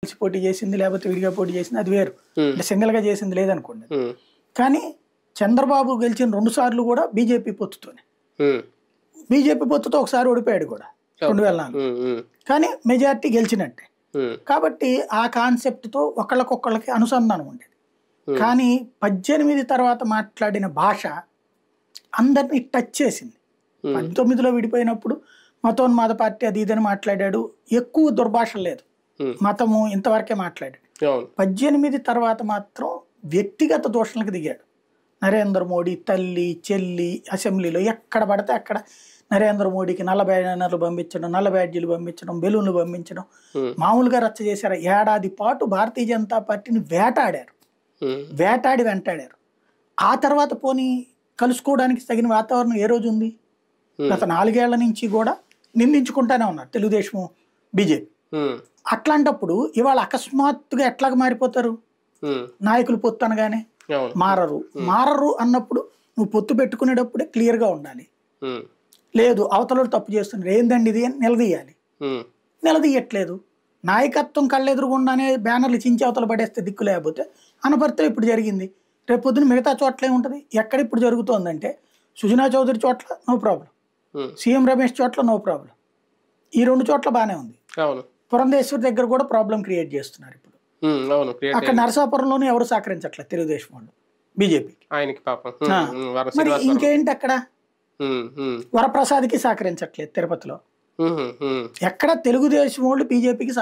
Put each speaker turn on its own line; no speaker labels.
కలిసి పోటీ చేసింది లేకపోతే విడిగా పోటీ చేసింది అది వేరు. అంటే సింగిల్గా చేసింది లేదనుకోండి. కానీ చంద్రబాబు గెలిచిన 2 సార్లు కూడా బీజేపీ పొత్తుతోనే. బీజేపీ పొత్తుతో ఒకసారి ఓడిపోయాడు కూడా 2004. కానీ మెజారిటీ గెలిచినట్టే. కాబట్టి ఆ కాన్సెప్ట్తో ఒకళ్ళకొకళ్ళకి అనుసంధానం ఉండేది. కానీ 18 తర్వాత మాట్లాడిన భాష అందరినీ టచ్ చేసింది. 19లో విడిపోయినప్పుడు మతోన్మాద పార్టీ అది ఇదని మాట్లాడాడు. ఎక్కువ దుర్భాష లేదు, మతము ఇంతవరకే మాట్లాడాడు. 18 తర్వాత మాత్రం వ్యక్తిగత దూషణలకు దిగాడు. నరేంద్ర మోడీ తల్లి చెల్లి అసెంబ్లీలో ఎక్కడ పడితే అక్కడ నరేంద్ర మోడీకి నల్ల బ్యానర్లు పంపించడం, నల్ల బ్యాడ్జీలు పంపించడం, బెలూన్లు పంపించడం, మామూలుగా రచ్చ చేశారు. ఏడాది పాటు భారతీయ జనతా పార్టీని వెంటాడారు. ఆ తర్వాత పోనీ కలుసుకోవడానికి తగిన వాతావరణం ఏ రోజు ఉంది? గత 4 ఏళ్ల నుంచి కూడా నిందించుకుంటానే ఉన్నారు తెలుగుదేశం బీజేపీ. అట్లాంటప్పుడు ఇవాళ అకస్మాత్తుగా ఎట్లాగ మారిపోతారు? నాయకులు పొత్తు అనగానే మారరు అన్నప్పుడు నువ్వు పొత్తు పెట్టుకునేటప్పుడే క్లియర్గా ఉండాలి. లేదు అవతల తప్పు చేస్తున్నారు ఏందండి ఇది అని నిలదీయాలి. నిలదీయట్లేదు. నాయకత్వం కళ్ళెదురుగుండానే బ్యానర్లు చించి అవతల పడేస్తే దిక్కు లేకపోతే అనపర్తిలో ఇప్పుడు జరిగింది. రేపు పొద్దున మిగతా చోట్ల ఏముంటుంది? ఎక్కడ ఇప్పుడు జరుగుతోందంటే సుజనా చౌదరి చోట్ల నో ప్రాబ్లం, సీఎం రమేష్ చోట్ల నో ప్రాబ్లం, ఈ 2 చోట్ల బాగానే ఉంది. పురంధేశ్వరి దగ్గర కూడా ప్రాబ్లం క్రియేట్ చేస్తున్నారు ఇప్పుడు. అక్కడ నరసాపురంలోనే ఎవరు సహకరించట్లేదు తెలుగుదేశం వాళ్ళు బీజేపీకి. మరి ఇంకేంటి అక్కడ? వరప్రసాద్కి సహకరించట్లేదు తిరుపతిలో. ఎక్కడ తెలుగుదేశం వాళ్ళు బీజేపీకి